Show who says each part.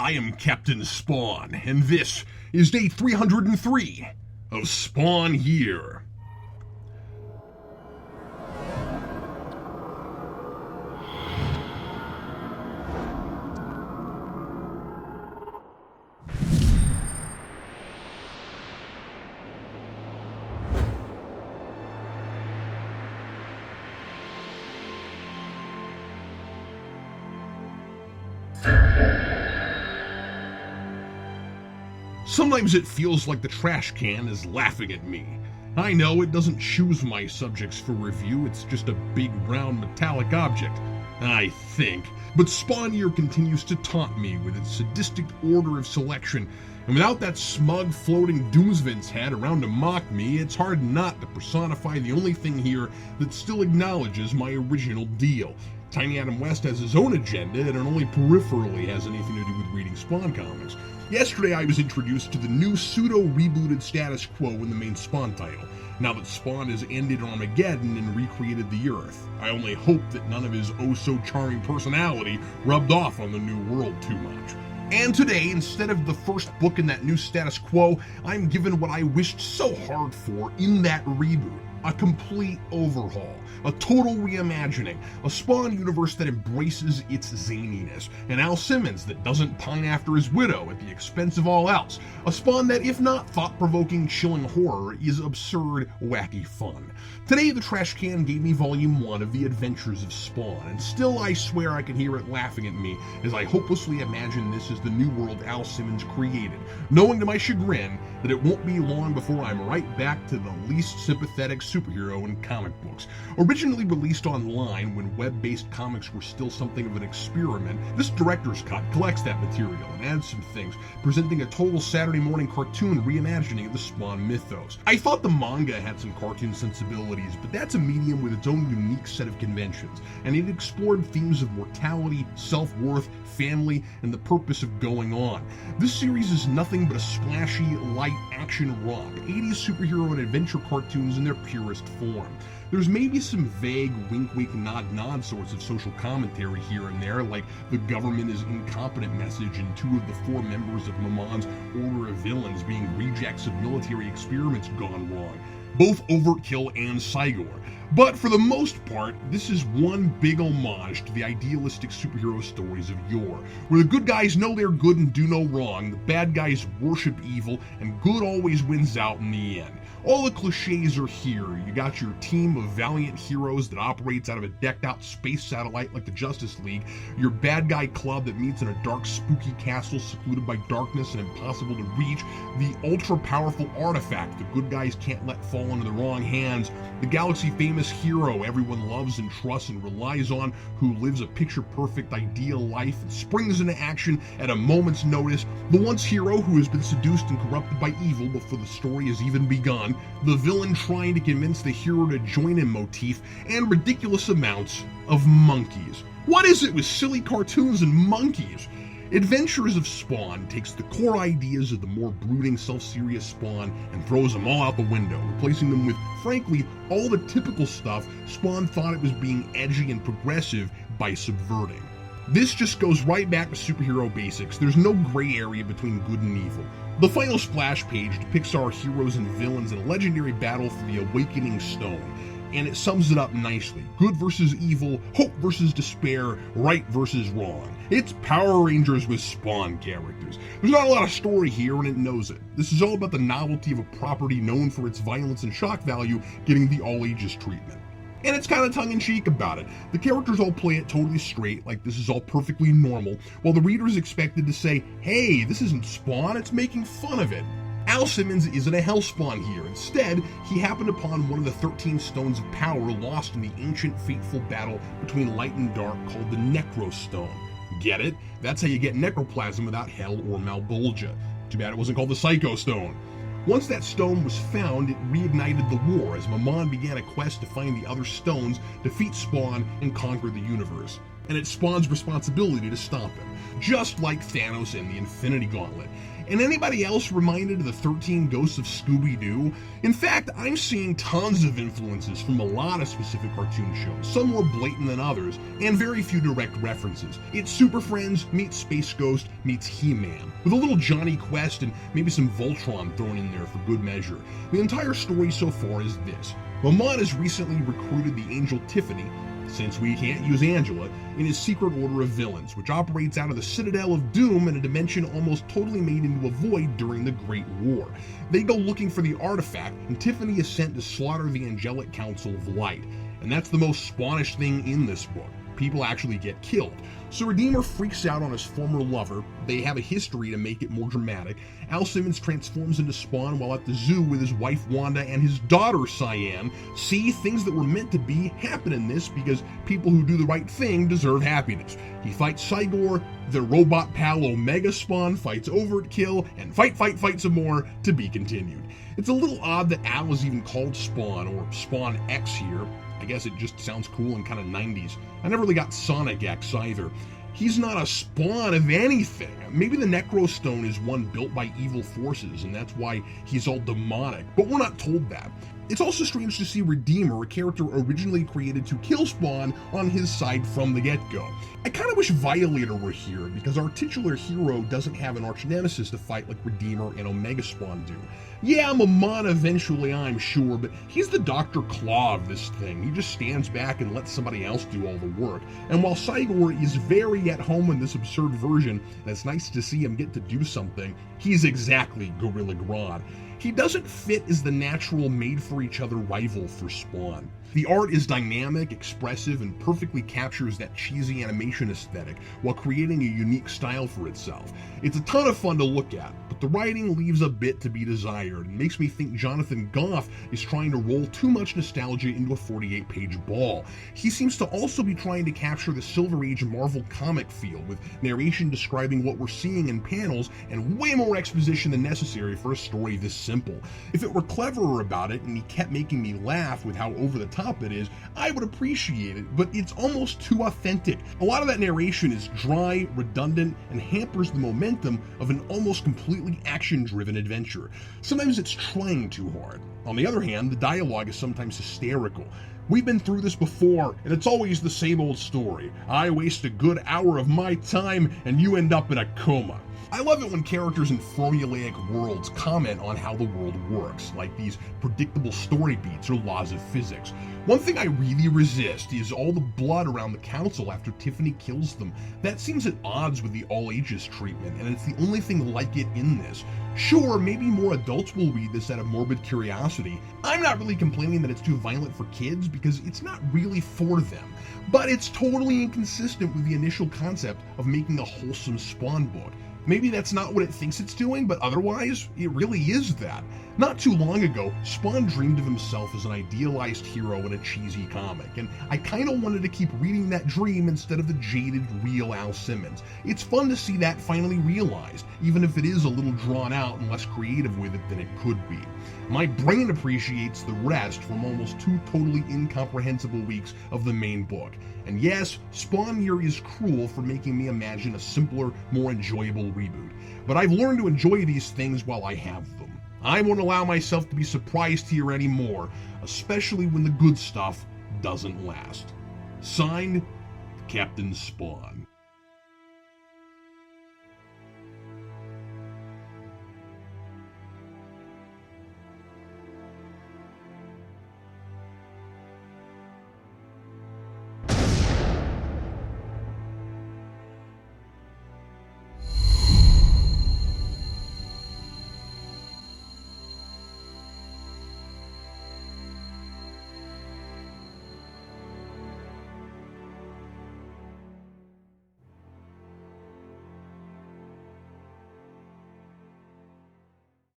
Speaker 1: I am Captain Spawn, and this is day 303 of Spawn Year. Sometimes it feels like the trash can is laughing at me. I know it doesn't choose my subjects for review, it's just a big round metallic object, I think. But Spawn Year continues to taunt me with its sadistic order of selection, and without that smug floating Doomsvin's head around to mock me, it's hard not to personify the only thing here that still acknowledges my original deal. Tiny Adam West has his own agenda and it only peripherally has anything to do with reading Spawn comics. Yesterday I was introduced to the new pseudo-rebooted status quo in the main Spawn title, now that Spawn has ended Armageddon and recreated the Earth. I only hope that none of his oh-so-charming personality rubbed off on the new world too much. And today, instead of the first book in that new status quo, I'm given what I wished so hard for in that reboot. A complete overhaul, a total reimagining, a Spawn universe that embraces its zaniness, an Al Simmons that doesn't pine after his widow at the expense of all else, a Spawn that, if not thought-provoking, chilling horror, is absurd, wacky fun. Today, the trash can gave me Volume 1 of The Adventures of Spawn, and still I swear I can hear it laughing at me as I hopelessly imagine this is the new world Al Simmons created, knowing to my chagrin that it won't be long before I'm right back to the least sympathetic superhero in comic books. Originally released online when web-based comics were still something of an experiment, this director's cut collects that material and adds some things, presenting a total Saturday morning cartoon reimagining of the Spawn mythos. I thought the manga had some cartoon sensibilities, but that's a medium with its own unique set of conventions, and it explored themes of mortality, self-worth, family, and the purpose of going on. This series is nothing but a splashy, light action romp, 80s superhero and adventure cartoons in their purest form. There's maybe some vague wink-wink, nod-nod sorts of social commentary here and there, like the government is incompetent message and 2 of the 4 members of Mamon's Order of Villains being rejects of military experiments gone wrong. Both overkill and Cygor. But for the most part, this is one big homage to the idealistic superhero stories of yore, where the good guys know they're good and do no wrong, the bad guys worship evil, and good always wins out in the end. All the cliches are here. You got your team of valiant heroes that operates out of a decked-out space satellite like the Justice League, your bad guy club that meets in a dark, spooky castle secluded by darkness and impossible to reach, the ultra-powerful artifact the good guys can't let fall into the wrong hands, the galaxy-famous hero everyone loves and trusts and relies on, who lives a picture-perfect, ideal life and springs into action at a moment's notice, the once hero who has been seduced and corrupted by evil before the story has even begun, the villain trying to convince the hero to join him motif, and ridiculous amounts of monkeys. What is it with silly cartoons and monkeys? Adventures of Spawn takes the core ideas of the more brooding, self-serious Spawn and throws them all out the window, replacing them with, frankly, all the typical stuff Spawn thought it was being edgy and progressive by subverting. This just goes right back to superhero basics. There's no gray area between good and evil. The final splash page depicts our heroes and villains in a legendary battle for the Awakening Stone, and it sums it up nicely. Good versus evil, hope versus despair, right versus wrong. It's Power Rangers with Spawn characters. There's not a lot of story here, and it knows it. This is all about the novelty of a property known for its violence and shock value getting the all-ages treatment. And it's kind of tongue-in-cheek about it. The characters all play it totally straight, like this is all perfectly normal, while the reader is expected to say, hey, this isn't Spawn, it's making fun of it. Al Simmons isn't a Hellspawn here. Instead, he happened upon one of the 13 Stones of Power lost in the ancient fateful battle between light and dark called the Necro Stone. Get it? That's how you get necroplasm without hell or Malbolgia. Too bad it wasn't called the Psycho Stone. Once that stone was found, it reignited the war as Mamon began a quest to find the other stones, defeat Spawn, and conquer the universe. And it's Spawn's responsibility to stop him, just like Thanos and the Infinity Gauntlet. And anybody else reminded of the 13 Ghosts of Scooby-Doo? In fact, I'm seeing tons of influences from a lot of specific cartoon shows, some more blatant than others, and very few direct references. It's Super Friends meets Space Ghost meets He-Man, with a little Johnny Quest and maybe some Voltron thrown in there for good measure. The entire story so far is this. Lamont has recently recruited the angel Tiffany, since we can't use Angela, in his secret order of villains, which operates out of the Citadel of Doom in a dimension almost totally made into a void during the Great War. They go looking for the artifact, and Tiffany is sent to slaughter the Angelic Council of Light. And that's the most Spawnish thing in this book. People actually get killed. So Redeemer freaks out on his former lover. They have a history to make it more dramatic. Al Simmons transforms into Spawn while at the zoo with his wife Wanda and his daughter Cyan. See, things that were meant to be happen in this because people who do the right thing deserve happiness. He fights Cygor, their robot pal Omega Spawn fights Overkill, and fight some more, to be continued. It's a little odd that Al is even called Spawn, or Spawn X here. I guess it just sounds cool and kind of 90s. I never really got Sonic X either. He's not a spawn of anything. Maybe the Necro Stone is one built by evil forces, and that's why he's all demonic, but we're not told that. It's also strange to see Redeemer, a character originally created to kill Spawn, on his side from the get-go. I kind of wish Violator were here, because our titular hero doesn't have an arch-nemesis to fight like Redeemer and Omega Spawn do. Yeah, Mammon eventually, I'm sure, but he's the Dr. Claw of this thing. He just stands back and lets somebody else do all the work. And while Cygor is very at home in this absurd version, and it's nice to see him get to do something, he's exactly Gorilla Grodd. He doesn't fit as the natural made-for-each-other rival for Spawn. The art is dynamic, expressive, and perfectly captures that cheesy animation aesthetic while creating a unique style for itself. It's a ton of fun to look at, but the writing leaves a bit to be desired and makes me think Jonathan Goff is trying to roll too much nostalgia into a 48-page ball. He seems to also be trying to capture the Silver Age Marvel comic feel, with narration describing what we're seeing in panels and way more exposition than necessary for a story this simple. If it were cleverer about it and he kept making me laugh with how over the top it is, I would appreciate it, but it's almost too authentic. A lot of that narration is dry, redundant, and hampers the momentum of an almost completely action-driven adventure. Sometimes it's trying too hard. On the other hand, the dialogue is sometimes hysterical. We've been through this before, and it's always the same old story. I waste a good hour of my time, and you end up in a coma. I love it when characters in formulaic worlds comment on how the world works, like these predictable story beats or laws of physics. One thing I really resist is all the blood around the council after Tiffany kills them. That seems at odds with the all ages treatment, and it's the only thing like it in this. Sure, maybe more adults will read this out of morbid curiosity. I'm not really complaining that it's too violent for kids because it's not really for them, but it's totally inconsistent with the initial concept of making a wholesome Spawn book. Maybe that's not what it thinks it's doing, but otherwise, it really is that. Not too long ago, Spawn dreamed of himself as an idealized hero in a cheesy comic, and I kinda wanted to keep reading that dream instead of the jaded, real Al Simmons. It's fun to see that finally realized, even if it is a little drawn out and less creative with it than it could be. My brain appreciates the rest from almost 2 totally incomprehensible weeks of the main book. And yes, Spawn here is cruel for making me imagine a simpler, more enjoyable reboot. But I've learned to enjoy these things while I have them. I won't allow myself to be surprised here anymore, especially when the good stuff doesn't last. Signed, Captain Spawn.